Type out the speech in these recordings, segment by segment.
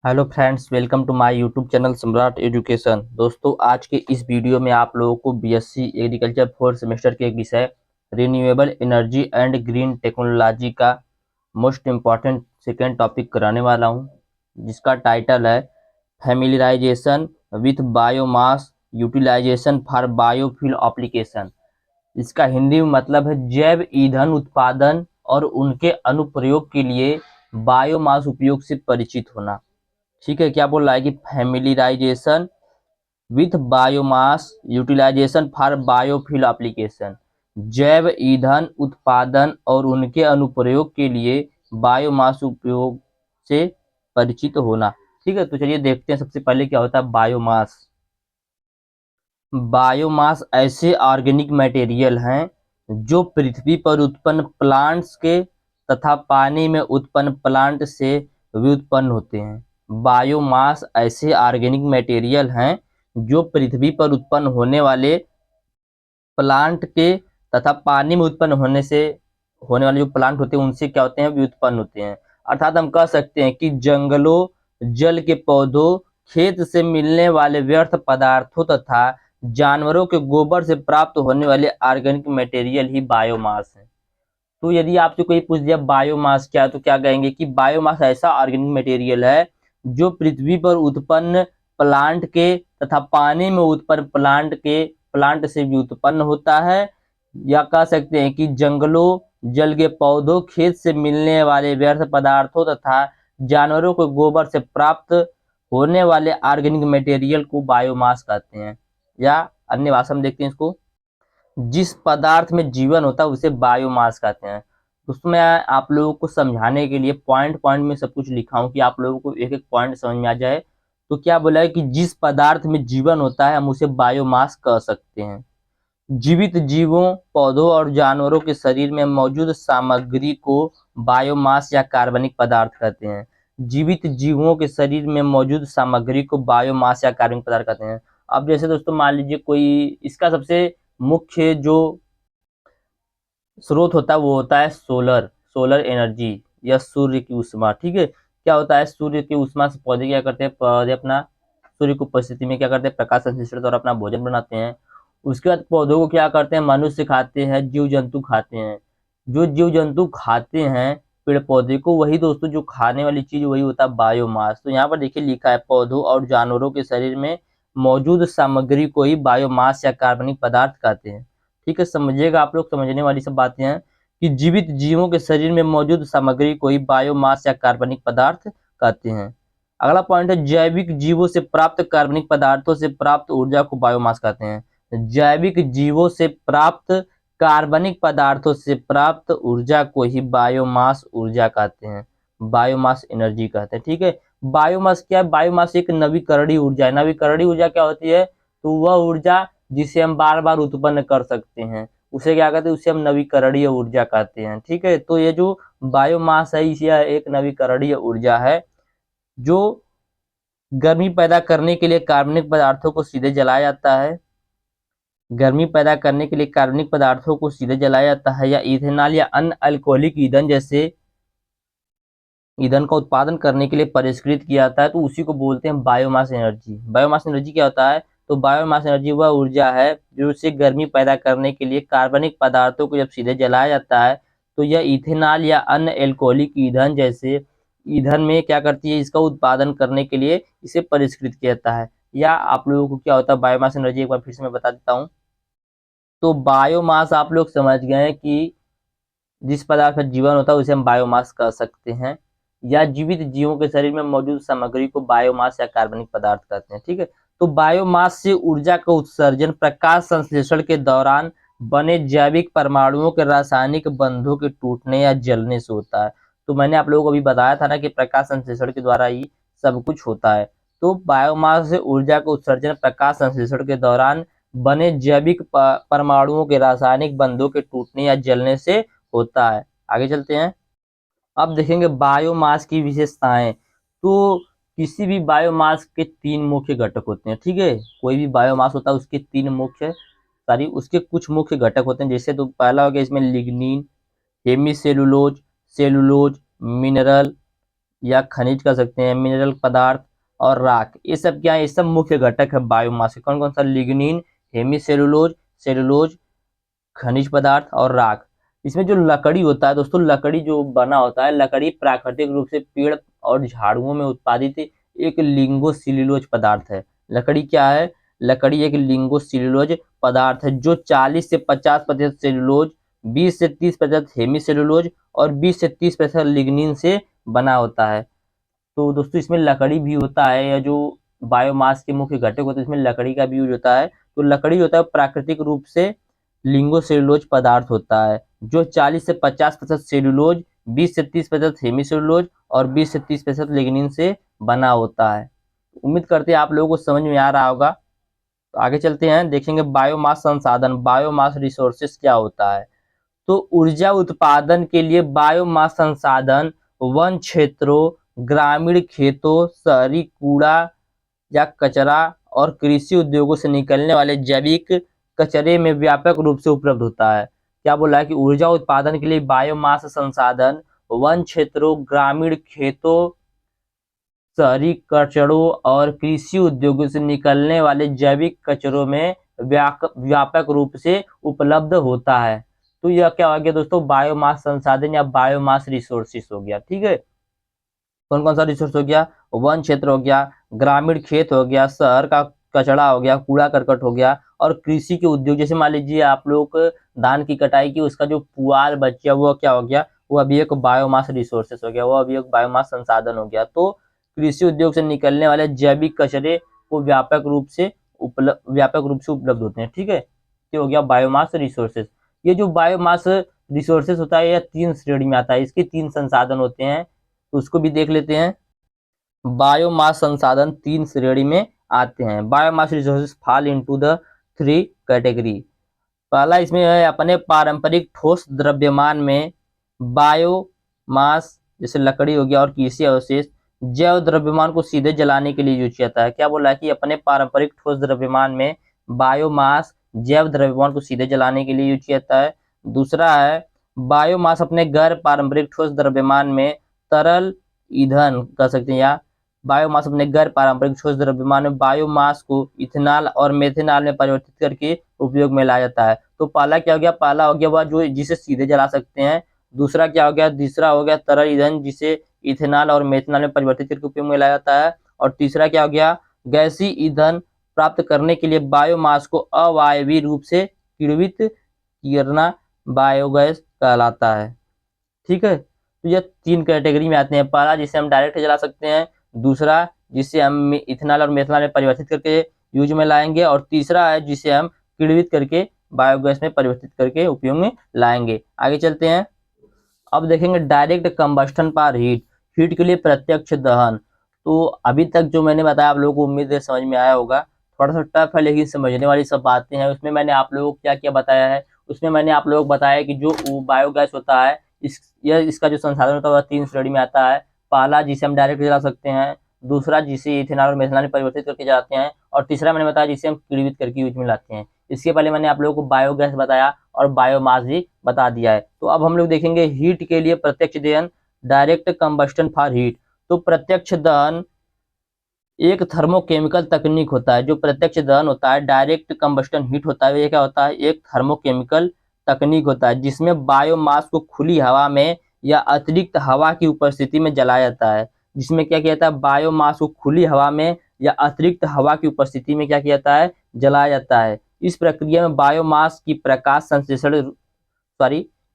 Hello friends, welcome to my YouTube channel Samrat education. दोस्तों, आज के इस वीडियो में आप लोगों को बीएससी एग्रीकल्चर फोर्थ सेमेस्टर के एक विषय renewable energy and green technology का मोस्ट इम्पॉर्टेंट सेकेंड टॉपिक कराने वाला हूं, जिसका टाइटल है familiarisation with biomass utilisation for biofuel application. इसका हिंदी में मतलब है जैव ईंधन उत्पादन और उनके अनुप्रयोग के लिए बायोमास उपयोग से परिचित होना। ठीक है, क्या बोल रहा है कि familiarisation with biomass utilisation for biofuel application, जैव ईंधन उत्पादन और उनके अनुप्रयोग के लिए बायोमास उपयोग से परिचित होना। ठीक है, तो चलिए देखते हैं सबसे पहले क्या होता है बायोमास। बायोमास ऐसे ऑर्गेनिक मटेरियल हैं जो पृथ्वी पर उत्पन्न प्लांट्स के तथा पानी में उत्पन्न प्लांट से व्युत्पन्न होते हैं। बायोमास ऐसे ऑर्गेनिक मटेरियल हैं जो पृथ्वी पर उत्पन्न होने वाले प्लांट के तथा पानी में उत्पन्न होने वाले जो प्लांट होते हैं उनसे क्या होते हैं, व्युत्पन्न होते हैं। अर्थात हम कह सकते हैं कि जंगलों, जल के पौधों, खेत से मिलने वाले व्यर्थ पदार्थों तथा जानवरों के गोबर से प्राप्त होने वाले ऑर्गेनिक मटेरियल ही बायोमास है। तो यदि आपसे कोई पूछ दिया बायोमास क्या है, तो क्या कहेंगे कि बायोमास ऐसा ऑर्गेनिक मटेरियल है जो पृथ्वी पर उत्पन्न प्लांट के तथा पानी में उत्पन्न प्लांट से भी उत्पन्न होता है, या कह सकते हैं कि जंगलों, जल के पौधों, खेत से मिलने वाले व्यर्थ पदार्थों तथा जानवरों के गोबर से प्राप्त होने वाले ऑर्गेनिक मटेरियल को बायोमास कहते हैं। या अन्य भाषा में देखते हैं इसको, जिस पदार्थ में जीवन होता है उसे बायोमास कहते हैं। उसमें आप लोगों को समझाने के लिए पॉइंट पॉइंट में सब कुछ लिखा हूं कि आप लोगों को एक एक पॉइंट समझ में आ जाए। तो क्या बोला है कि जिस पदार्थ में जीवन होता है हम उसे बायोमास कह सकते हैं। जीवित जीवों, पौधों और जानवरों के शरीर में मौजूद सामग्री को बायोमास या कार्बनिक पदार्थ कहते हैं। जीवित जीवों के शरीर में मौजूद सामग्री को बायोमास या कार्बनिक पदार्थ कहते हैं। अब जैसे दोस्तों मान लीजिए कोई, इसका सबसे मुख्य जो स्रोत होता है वो होता है सोलर एनर्जी या सूर्य की उष्मा। ठीक है, क्या होता है, सूर्य की उष्मा से पौधे क्या करते हैं, पौधे अपना सूर्य की उपस्थिति में क्या करते हैं, प्रकाश संश्लेषण और अपना भोजन बनाते हैं। उसके बाद पौधों को क्या करते हैं, मनुष्य खाते हैं, जीव जंतु खाते हैं। जो जीव जंतु खाते हैं पेड़ पौधे को, वही दोस्तों जो खाने वाली चीज वही होता है बायोमास। तो यहाँ पर देखिए लिखा है पौधों और जानवरों के शरीर में मौजूद सामग्री को ही बायोमास या कार्बनिक पदार्थ कहते हैं। ठीक है, समझिएगा आप लोग, समझने वाली सब बातें हैं कि जीवित जीवों के शरीर में मौजूद सामग्री को ही बायोमास या कार्बनिक पदार्थ कहते हैं। अगला पॉइंट है जैविक जीवों से प्राप्त कार्बनिक पदार्थों से प्राप्त ऊर्जा को बायोमास कहते हैं। जैविक जीवों से प्राप्त कार्बनिक पदार्थों से प्राप्त ऊर्जा को ही बायोमास ऊर्जा कहते हैं, बायोमास एनर्जी कहते हैं। ठीक है, बायोमास क्या है, बायोमास एक नवीकरणीय ऊर्जा है। नवीकरणीय ऊर्जा क्या होती है, तो वह ऊर्जा जिसे हम बार बार उत्पन्न कर सकते हैं उसे क्या कहते हैं, उसे हम नवीकरणीय ऊर्जा कहते हैं। ठीक है, तो ये जो बायोमास है यह एक नवीकरणीय ऊर्जा है जो गर्मी पैदा करने के लिए कार्बनिक पदार्थों को सीधे जलाया जाता है। गर्मी पैदा करने के लिए कार्बनिक पदार्थों को सीधे जलाया जाता है, या इथेनॉल या अन्य अल्कोहलिक ईंधन जैसे ईंधन का उत्पादन करने के लिए परिष्कृत किया जाता है, तो उसी को बोलते हैं बायोमास एनर्जी। बायोमास एनर्जी क्या होता है, तो बायोमास एनर्जी वह ऊर्जा है जो उससे गर्मी पैदा करने के लिए कार्बनिक पदार्थों को जब सीधे जलाया जाता है तो यह इथेनॉल या अन्य एल्कोहलिक ईंधन जैसे ईंधन में क्या करती है, इसका उत्पादन करने के लिए इसे परिष्कृत किया जाता है। या आप लोगों को क्या होता है बायोमास एनर्जी, एक बार फिर से मैं बता देता हूँ। तो बायोमास आप लोग समझ गए हैं कि जिस पदार्थ में जीवन होता है उसे हम बायोमास कह सकते हैं, या जीवित जीवों के शरीर में मौजूद सामग्री को बायोमास या कार्बनिक पदार्थ कहते हैं। ठीक है, तो बायोमास से ऊर्जा का उत्सर्जन प्रकाश संश्लेषण के दौरान बने जैविक परमाणुओं के रासायनिक बंधों के टूटने या जलने से होता है। तो मैंने आप लोगों को अभी बताया था ना कि प्रकाश संश्लेषण के द्वारा ही सब कुछ होता है। तो बायोमास से ऊर्जा का उत्सर्जन प्रकाश संश्लेषण के दौरान बने जैविक परमाणुओं के रासायनिक बंधों के टूटने या जलने से होता है। आगे चलते हैं, अब देखेंगे बायोमास की विशेषताएं। तो किसी भी बायोमास के तीन मुख्य घटक होते हैं। ठीक है, कोई भी बायोमास होता है उसके तीन मुख्य सॉरी उसके कुछ मुख्य घटक होते हैं। जैसे तो पहला हो गया इसमें lignin, hemicellulose, cellulose, mineral या खनिज कह सकते हैं, मिनरल पदार्थ और राख, ये सब क्या है, ये सब मुख्य घटक है बायोमास के। कौन कौन सा? लिग्निन, हेमीसेलुलोज, सेलुलोज, खनिज पदार्थ और राख। इसमें जो लकड़ी होता है दोस्तों, लकड़ी जो बना होता है, लकड़ी प्राकृतिक रूप से पेड़ और झाड़ुओं में उत्पादित एक लिंगोसेल्यूलोज पदार्थ है। लकड़ी क्या है? लकड़ी एक लिंगोसेल्यूलोज पदार्थ है जो 40 से 50% सेलुलोज, 20 से 30% हेमी सेलुलोज और 20 से 30% लिग्निन से बना होता है। तो दोस्तों इसमें लकड़ी भी होता है, या जो बायोमास के मुख्य घटक होते हैं इसमें लकड़ी का भी यूज होता है। तो लकड़ी होता है प्राकृतिक रूप से लिंगोसेलुलोज पदार्थ होता है जो 40 से 50% सेलुलोज, 20 से 30% हेमीसेलुलोज और 20 से 30% लिग्निन से बना होता है। उम्मीद करते हैं आप लोगों को समझ में आ रहा होगा। तो आगे चलते हैं, देखेंगे बायोमास संसाधन, बायोमास रिसोर्सेस क्या होता है। तो ऊर्जा उत्पादन के लिए बायोमास संसाधन वन क्षेत्रों, ग्रामीण खेतों, शहरी कूड़ा या कचरा और कृषि उद्योगों से निकलने वाले जैविक कचरे में व्यापक रूप से उपलब्ध होता है। क्या बोला है कि ऊर्जा उत्पादन के लिए बायोमास संसाधन वन क्षेत्रों, ग्रामीण खेतों, शहरी कचड़ों और कृषि उद्योगों से निकलने वाले जैविक कचरों में व्यापक रूप से उपलब्ध होता है। तो यह क्या हो गया दोस्तों? बायोमास संसाधन या बायोमास रिसोर्सेस हो गया। ठीक है, कौन कौन सा रिसोर्स हो गया? वन क्षेत्र हो गया, ग्रामीण खेत हो गया, शहर का कचरा हो गया, कूड़ा करकट हो गया और कृषि के उद्योग। जैसे मान लीजिए आप लोग धान की कटाई की, उसका जो पुआल बच गया वो क्या हो गया? वो अभी एक बायोमास रिसोर्सेस हो गया, वो अभी एक बायोमास संसाधन हो गया। तो कृषि उद्योग से निकलने वाले जैविक कचरे को व्यापक रूप से उपलब्ध होते हैं। ठीक है, ये हो गया बायोमास रिसोर्सेस। ये जो बायोमास रिसोर्सेस होता है यह 3 श्रेणी में आता है, इसके 3 संसाधन होते हैं, तो उसको भी देख लेते हैं। बायोमास संसाधन 3 श्रेणी में आते हैं। Biomass resources fall into the 3 category. पहला इसमें है अपने पारंपरिक ठोस द्रव्यमान में बायोमास, जैसे लकड़ी हो गया और कृषि अवशेष, जैव द्रव्यमान को सीधे जलाने के लिए यूज किया जाता है। क्या बोला है कि अपने पारंपरिक ठोस द्रव्यमान में बायोमास जैव द्रव्यमान को सीधे जलाने के लिए यूज किया जाता है। दूसरा है बायोमास अपने गैर पारंपरिक ठोस द्रव्यमान में तरल ईंधन कह सकते हैं, या बायोमास अपने गैर पारंपरिक ठोस द्रव्यमान में बायोमास को इथेनॉल और मेथेनॉल में परिवर्तित करके उपयोग में लाया जाता है। तो पहला क्या हो गया? पहला हो गया वह जो जिसे सीधे जला सकते हैं। दूसरा क्या हो गया? तीसरा हो गया तरल ईंधन जिसे इथेनॉल और मेथेनॉल में परिवर्तित करके उपयोग में लाया जाता है। और तीसरा क्या हो गया? गैसीय ईंधन प्राप्त करने के लिए बायोमास को अवायवीय रूप से किण्वित करना बायोगैस कहलाता है। ठीक है, तो ये 3 कैटेगरी में आते हैं। पहला जिसे हम डायरेक्ट जला सकते हैं, दूसरा जिसे हम इथेनॉल और मेथनॉल में परिवर्तित करके यूज में लाएंगे, और तीसरा है जिसे हम किण्वित करके बायोगैस में परिवर्तित करके उपयोग में लाएंगे। आगे चलते हैं, अब देखेंगे direct combustion power heat, heat के लिए प्रत्यक्ष दहन। तो अभी तक जो मैंने बताया आप लोगों को उम्मीद है समझ में आया होगा। थोड़ा सा टफ है लेकिन समझने वाली सब बातें हैं। उसमें मैंने आप लोगों को क्या क्या बताया है, उसमें मैंने आप लोगों को बताया कि जो बायोगैस होता है इसका जो संसाधन होता है वह 3 श्रेणी में आता है। पहला जिसे हम डायरेक्ट जला सकते हैं, दूसरा जिसे इथेनॉल और मेथनॉल में परिवर्तित करके जलाते हैं, और तीसरा मैंने बताया जिसे हम किण्वित करके यूज में लाते हैं। इसके पहले मैंने आप लोगों को बायोगैस बताया और बायोमास भी बता दिया है। तो अब हम लोग देखेंगे हीट के लिए प्रत्यक्ष दहन, डायरेक्ट कंबस्टन फॉर हीट। तो प्रत्यक्ष दहन एक थर्मोकेमिकल तकनीक होता है। जो प्रत्यक्ष दहन होता है, डायरेक्ट कंबस्टन हीट होता है, ये क्या होता है? एक थर्मोकेमिकल तकनीक होता है जिसमें बायोमास को खुली हवा में या अतिरिक्त हवा की उपस्थिति में जलाया जाता है। जिसमें क्या किया जाता है? बायोमास को खुली हवा में या अतिरिक्त हवा की उपस्थिति में क्या किया जाता है? जलाया जाता है। इस प्रक्रिया में बायोमास की प्रकाश संश्लेषण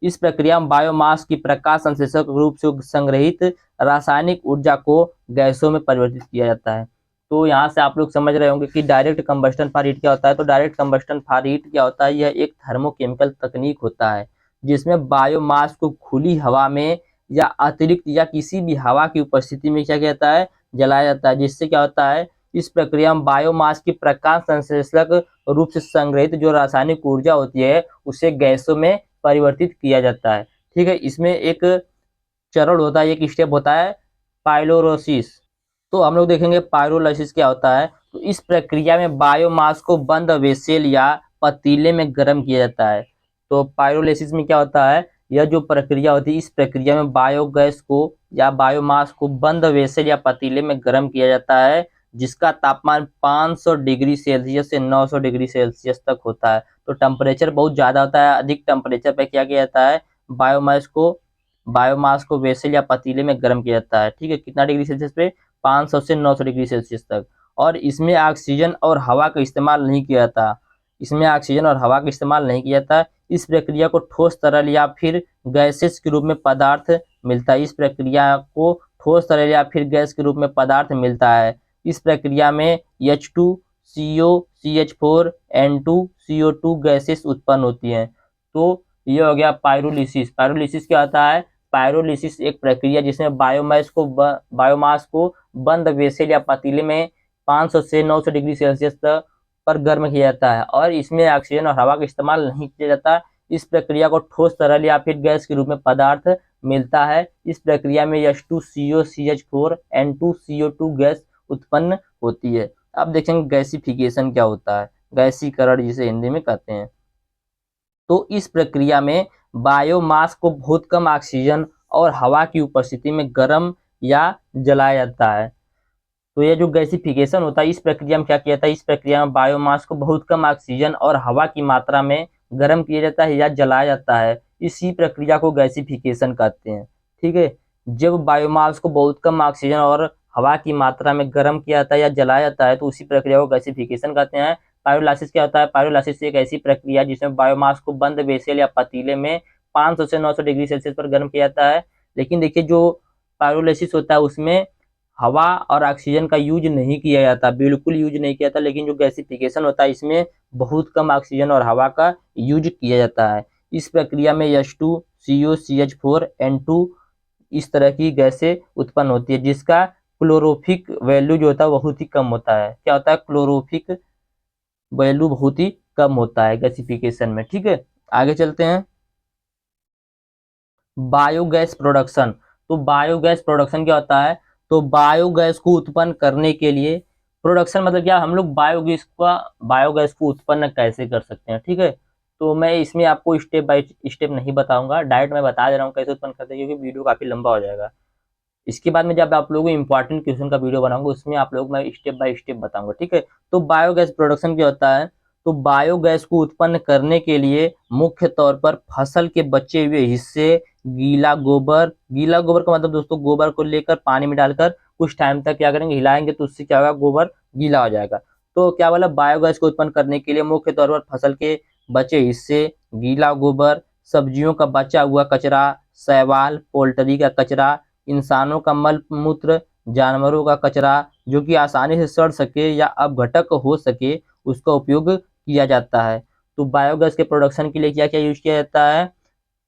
इस प्रक्रिया में बायोमास की प्रकाश संश्लेषक रूप से संग्रहित रासायनिक ऊर्जा को गैसों में परिवर्तित किया जाता है। तो यहाँ से आप लोग समझ रहे होंगे कि डायरेक्ट कंबस्टन फॉर हीट क्या होता है। तो डायरेक्ट कंबस्टन फॉर हीट क्या होता है? यह एक थर्मोकेमिकल तकनीक होता है जिसमें बायोमास को खुली हवा में या अतिरिक्त या किसी भी हवा की उपस्थिति में क्या किया जाता है? जलाया जाता है। जिससे क्या होता है? इस प्रक्रिया में बायोमास की प्रकाश संश्लेषक रूप से संग्रहित जो रासायनिक ऊर्जा होती है उसे गैसों में परिवर्तित किया जाता है। ठीक है, इसमें एक चरण होता है, एक स्टेप होता है पाइरोलाइसिस। तो हम लोग देखेंगे पाइरोलाइसिस क्या होता है। तो इस प्रक्रिया में बायोमास को बंद वेसेल या पतीले में गर्म किया जाता है। तो पाइरोलाइसिस में क्या होता है? यह जो प्रक्रिया होती है, इस प्रक्रिया में बायोगैस को या बायोमास को बंद वेसल या पतीले में गर्म किया जाता है, जिसका तापमान 500 डिग्री सेल्सियस से 900 डिग्री सेल्सियस तक होता है। तो टेम्परेचर बहुत ज़्यादा होता है। अधिक टेम्परेचर पे क्या किया जाता है, बायोमास को बायोमास को वेसल या पतीले में गर्म किया जाता है। ठीक है, कितना डिग्री सेल्सियस पे, 500 से 900 डिग्री सेल्सियस तक। और इसमें ऑक्सीजन और हवा का इस्तेमाल नहीं किया जाता। इसमें ऑक्सीजन और हवा का इस्तेमाल नहीं किया जाता। इस प्रक्रिया को ठोस तरल या फिर गैसेस के रूप में पदार्थ मिलता है। इस प्रक्रिया को ठोस तरल या फिर गैस के रूप में पदार्थ मिलता है। इस प्रक्रिया में H2CO, CH4, N2, CO2 gases उत्पन्न होती हैं। तो ये हो गया पायरोलिसिस। पायरोलिसिस क्या होता है, पायरोलिसिस एक प्रक्रिया जिसमें बायोमास को बंद वेसल या पतीले में 500 से 900 डिग्री सेल्सियस तक पर गर्म किया जाता है और इसमें ऑक्सीजन और हवा का इस्तेमाल नहीं किया जाता। इस प्रक्रिया को ठोस तरल या फिर गैस के रूप में पदार्थ मिलता है। इस प्रक्रिया में H2CO, CH4, N2, CO2 gas उत्पन्न होती है। अब देखेंगे गैसिफिकेशन क्या होता है, गैसीकरण जिसे हिंदी में कहते हैं। तो इस प्रक्रिया में बायोमास को बहुत कम ऑक्सीजन और हवा की उपस्थिति में गर्म या जलाया जाता है। तो ये जो गैसिफिकेशन होता है, इस प्रक्रिया में क्या किया जाता है, इस प्रक्रिया में बायोमास को बहुत कम ऑक्सीजन और हवा की मात्रा में गर्म किया जाता है या जलाया जाता है। इसी प्रक्रिया को गैसिफिकेशन कहते हैं। ठीक है, जब बायोमास को बहुत कम ऑक्सीजन और हवा की मात्रा में गर्म किया जाता है या जलाया जाता है तो उसी प्रक्रिया को गैसिफिकेशन कहते हैं। पायरोलाइसिस क्या होता है, पायरोलाइसिस एक ऐसी प्रक्रिया जिसमें बायोमास को बंद वेसल या पतीले में 500 से 900 डिग्री सेल्सियस पर गर्म किया जाता है। लेकिन देखिए जो पायरोलाइसिस होता है उसमें हवा और ऑक्सीजन का यूज नहीं किया जाता, बिल्कुल यूज नहीं किया जाता। लेकिन जो गैसिफिकेशन होता है इसमें बहुत कम ऑक्सीजन और हवा का यूज किया जाता है। इस प्रक्रिया में H2CO, CH4, N2 इस तरह की गैसें उत्पन्न होती है जिसका क्लोरोफिक वैल्यू जो होता है बहुत ही कम होता है। क्या होता है, क्लोरोफिक वैल्यू बहुत ही कम होता है गैसिफिकेशन में। ठीक है, आगे चलते हैं। Biogas production. तो बायोगैस प्रोडक्शन क्या होता है, तो बायोगैस को उत्पन्न करने के लिए, प्रोडक्शन मतलब क्या, हम लोग बायोगैस को उत्पन्न कैसे कर सकते हैं। ठीक है, तो मैं इसमें आपको स्टेप बाय स्टेप नहीं बताऊंगा, डायरेक्ट मैं बता दे रहा हूँ कैसे उत्पन्न करते हैं, क्योंकि वीडियो काफी लंबा हो जाएगा। इसके बाद में जब आप लोगों को इंपॉर्टेंट क्वेश्चन का वीडियो बनाऊंगा उसमें आप लोग मैं स्टेप बाय स्टेप बताऊंगा। ठीक है, तो बायोगैस प्रोडक्शन क्या होता है, तो बायोगैस को उत्पन्न करने के लिए मुख्य तौर पर फसल के बचे हुए हिस्से, गीला गोबर का मतलब दोस्तों गोबर को लेकर पानी में डालकर कुछ टाइम तक क्या करेंगे, हिलाएंगे तो उससे क्या होगा, गोबर गीला हो जाएगा। तो क्या बोला, बायोगैस को उत्पन्न करने के लिए मुख्य तौर पर फसल के बचे हिस्से, गीला गोबर, सब्जियों का बचा हुआ कचरा, शैवाल, पोल्ट्री का कचरा, इंसानों का मल मूत्र, जानवरों का कचरा जो कि आसानी से सड़ सके या अपघटक हो सके, उसका उपयोग किया जाता है। तो बायोगैस के प्रोडक्शन के लिए क्या क्या यूज किया जाता है,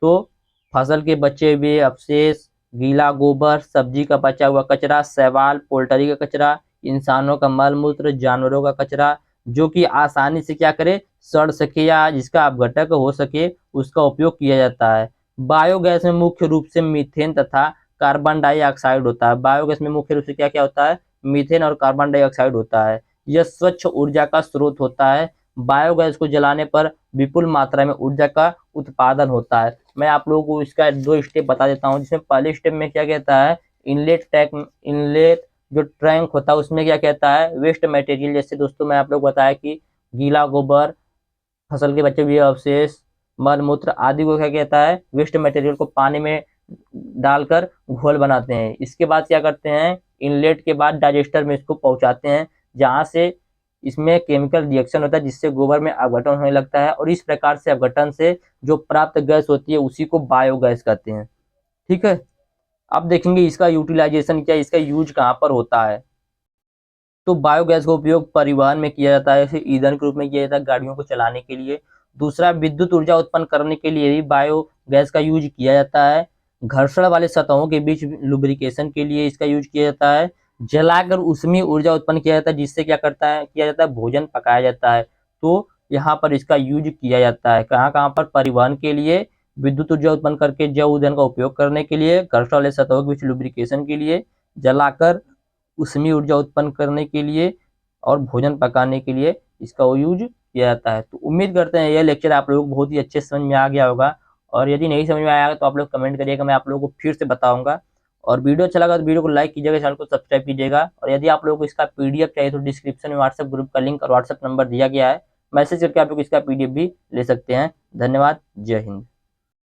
तो फसल के बचे हुए अवशेष, गीला गोबर, सब्जी का बचा हुआ कचरा, शैवाल, पोल्ट्री का कचरा, इंसानों का मल मूत्र, जानवरों का कचरा जो कि आसानी से क्या करे, सड़ सके या जिसका अपघटक हो सके, उसका उपयोग किया जाता है। बायोगैस में मुख्य रूप से मीथेन तथा कार्बन डाइऑक्साइड होता है। बायोगैस में मुख्य रूप से क्या क्या होता है, मीथेन और कार्बन डाइऑक्साइड होता है। यह स्वच्छ ऊर्जा का स्रोत होता है। बायोगैस को जलाने पर विपुल मात्रा में ऊर्जा का उत्पादन होता है। मैं आप लोगों को इसका 2 स्टेप बता देता हूँ, जिसमें पहले स्टेप में क्या कहता है, इनलेट जो टैंक होता है उसमें क्या कहता है, वेस्ट मटेरियल, जैसे दोस्तों मैं आप लोग बताया कि गीला गोबर, फसल के बचे हुए अवशेष, मल मूत्र आदि को क्या कहता है, वेस्ट मटेरियल को पानी में डालकर घोल बनाते हैं। इसके बाद क्या करते हैं, इनलेट के बाद डाइजेस्टर में इसको पहुंचाते हैं, जहां से इसमें केमिकल रिएक्शन होता है जिससे गोबर में अपघटन होने लगता है और इस प्रकार से अपघटन से जो प्राप्त गैस होती है उसी को बायोगैस कहते हैं। ठीक है, अब देखेंगे इसका यूटिलाइजेशन क्या है, इसका यूज कहाँ पर होता है। तो बायोगैस का उपयोग परिवहन में किया जाता है, जैसे ईंधन के रूप में किया जाता है गाड़ियों को चलाने के लिए। दूसरा, विद्युत ऊर्जा उत्पन्न करने के लिए भी बायोगैस का यूज किया जाता है। घर्षण वाले सतहों के बीच लुब्रिकेशन के लिए इसका यूज किया जाता है। जलाकर उसमें ऊर्जा उत्पन्न किया जाता है, जिससे क्या किया जाता है, भोजन पकाया जाता है। तो यहाँ पर इसका यूज किया जाता है, कहाँ कहाँ पर, परिवहन के लिए, विद्युत ऊर्जा उत्पन्न करके जैव ईंधन का उपयोग करने के लिए, घर्षण वाले सतहों के बीच लुब्रिकेशन के लिए, जलाकर उसमें ऊर्जा उत्पन्न करने के लिए और भोजन पकाने के लिए इसका यूज किया जाता है। तो उम्मीद करते हैं यह लेक्चर आप लोगों को बहुत ही अच्छे समझ में आ गया होगा और यदि नहीं समझ में आया तो आप लोग कमेंट करिएगा, मैं आप लोगों को फिर से बताऊंगा। और वीडियो अच्छा लगा तो वीडियो को लाइक कीजिएगा, चैनल को सब्सक्राइब कीजिएगा। और यदि आप लोगों को इसका पीडीएफ चाहिए तो डिस्क्रिप्शन में व्हाट्सएप ग्रुप का लिंक और व्हाट्सएप नंबर दिया गया है, मैसेज करके आप लोग इसका पीडीएफ भी ले सकते हैं। धन्यवाद। जय हिंद।